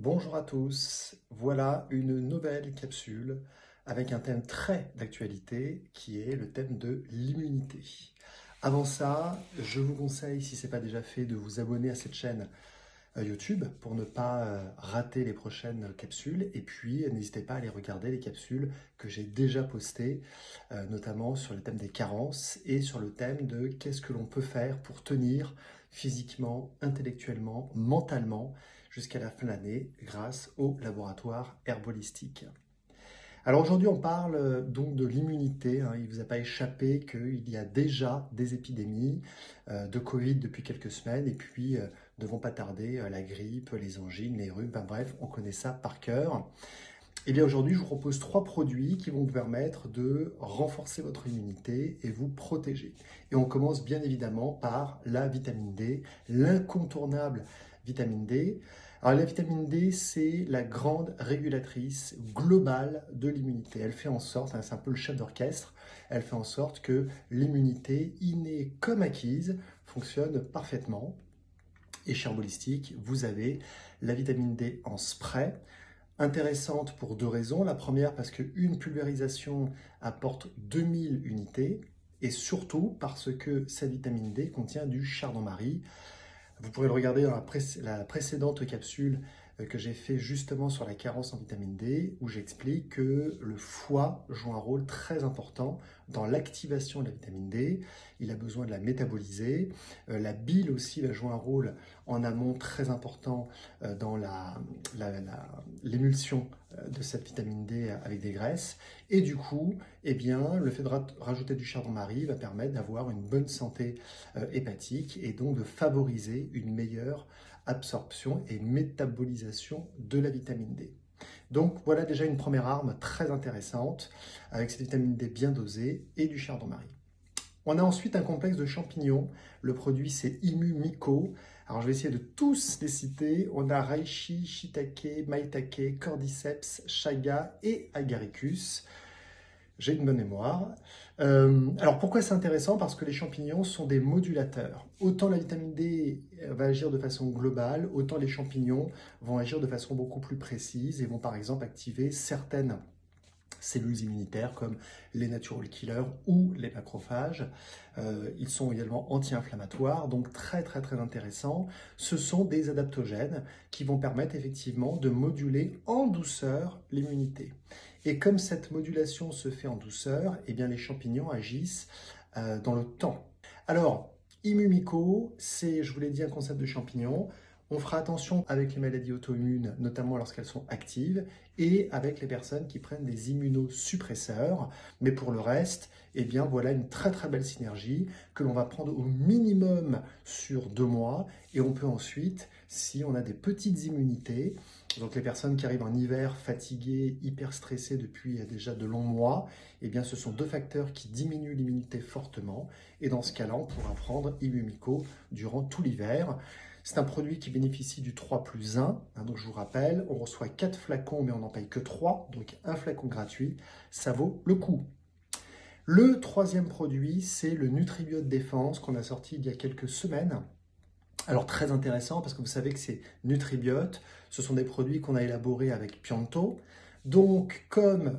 Bonjour à tous, voilà une nouvelle capsule avec un thème très d'actualité qui est le thème de l'immunité. Avant ça, je vous conseille, si ce n'est pas déjà fait, de vous abonner à cette chaîne YouTube pour ne pas rater les prochaines capsules. Et puis, n'hésitez pas à aller regarder les capsules que j'ai déjà postées, notamment sur le thème des carences et sur le thème de qu'est-ce que l'on peut faire pour tenir physiquement, intellectuellement, mentalement jusqu'à la fin de l'année grâce au laboratoire herbolistique. Alors aujourd'hui, on parle donc de l'immunité, hein. Il ne vous a pas échappé qu'il y a déjà des épidémies de Covid depuis quelques semaines et puis ne vont pas tarder la grippe, les angines, les rhumes, enfin bref, on connaît ça par cœur. Et bien aujourd'hui, je vous propose trois produits qui vont vous permettre de renforcer votre immunité et vous protéger. Et on commence bien évidemment par la vitamine D, l'incontournable vitamine D. Alors la vitamine D, c'est la grande régulatrice globale de l'immunité. Elle fait en sorte, hein, c'est un peu le chef d'orchestre, elle fait en sorte que l'immunité, innée comme acquise, fonctionne parfaitement. Et chez Herbolistique, vous avez la vitamine D en spray, intéressante pour deux raisons. La première, parce qu'une pulvérisation apporte 2000 unités, et surtout parce que cette vitamine D contient du chardon-marie. Vous pourrez le regarder dans la précédente capsule que j'ai fait justement sur la carence en vitamine D, où j'explique que le foie joue un rôle très important dans l'activation de la vitamine D. Il a besoin de la métaboliser. La bile aussi va jouer un rôle en amont très important dans l'émulsion de cette vitamine D avec des graisses. Et du coup, eh bien, le fait de rajouter du chardon-marie va permettre d'avoir une bonne santé hépatique et donc de favoriser une meilleure absorption et métabolisation de la vitamine D. Donc voilà déjà une première arme très intéressante avec cette vitamine D bien dosée et du chardon-marie. On a ensuite un complexe de champignons. Le produit, c'est Immumico. Alors, je vais essayer de tous les citer. On a Reishi, Shiitake, Maitake, Cordyceps, Chaga et Agaricus. J'ai une bonne mémoire. Alors pourquoi c'est intéressant? Parce que les champignons sont des modulateurs. Autant la vitamine D va agir de façon globale, autant les champignons vont agir de façon beaucoup plus précise et vont par exemple activer certaines cellules immunitaires comme les natural killers ou les macrophages. Ils sont également anti-inflammatoires, donc très très très intéressants. Ce sont des adaptogènes qui vont permettre effectivement de moduler en douceur l'immunité. Et comme cette modulation se fait en douceur, eh bien les champignons agissent dans le temps. Alors, Immumico, c'est, je vous l'ai dit, un concept de champignon. On fera attention avec les maladies auto-immunes, notamment lorsqu'elles sont actives, et avec les personnes qui prennent des immunosuppresseurs. Mais pour le reste, eh bien voilà une très très belle synergie que l'on va prendre au minimum sur 2 mois. Et on peut ensuite, si on a des petites immunités, donc les personnes qui arrivent en hiver fatiguées, hyper stressées depuis déjà de longs mois, eh bien ce sont deux facteurs qui diminuent l'immunité fortement. Et dans ce cas-là, on pourra prendre Immumico durant tout l'hiver. C'est un produit qui bénéficie du 3+1, hein, donc je vous rappelle, on reçoit 4 flacons mais on n'en paye que 3, donc un flacon gratuit, ça vaut le coup. Le troisième produit, c'est le Nutribiote Défense qu'on a sorti il y a quelques semaines. Alors très intéressant parce que vous savez que ces Nutribiotes, ce sont des produits qu'on a élaborés avec Pianto. Donc comme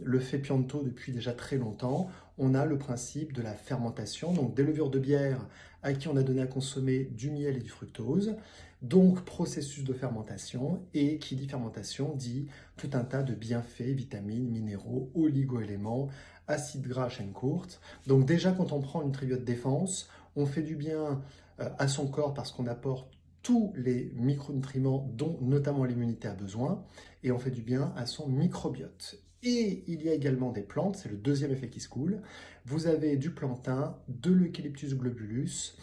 le fait Pianto depuis déjà très longtemps, on a le principe de la fermentation, donc des levures de bière à qui on a donné à consommer du miel et du fructose, donc processus de fermentation, et qui dit fermentation dit tout un tas de bienfaits, vitamines, minéraux, oligo-éléments, acides gras à chaîne courte. Donc déjà quand on prend une Nutribiote Défense, on fait du bien à son corps parce qu'on apporte tous les micronutriments dont notamment l'immunité a besoin et on fait du bien à son microbiote. Et il y a également des plantes, c'est le deuxième effet qui se coule. Vous avez du plantain, de l'Eucalyptus globulus,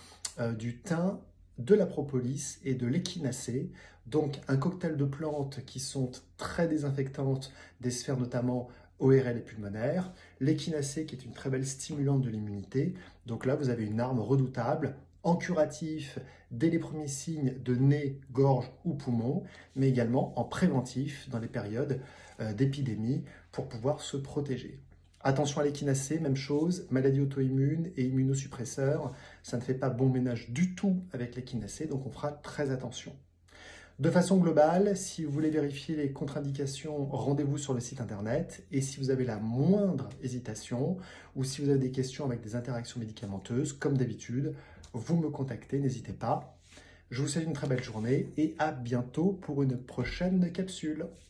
du thym, de la propolis et de l'échinacée. Donc un cocktail de plantes qui sont très désinfectantes des sphères notamment ORL et pulmonaires. L'échinacée qui est une très belle stimulante de l'immunité. Donc là, vous avez une arme redoutable en curatif dès les premiers signes de nez, gorge ou poumon, mais également en préventif dans les périodes d'épidémie pour pouvoir se protéger. Attention à l'échinacée, même chose, maladie auto-immune et immunosuppresseurs, ça ne fait pas bon ménage du tout avec l'échinacée, donc on fera très attention. De façon globale, si vous voulez vérifier les contre-indications, rendez-vous sur le site internet. Et si vous avez la moindre hésitation ou si vous avez des questions avec des interactions médicamenteuses, comme d'habitude, vous me contactez, n'hésitez pas. Je vous souhaite une très belle journée et à bientôt pour une prochaine capsule.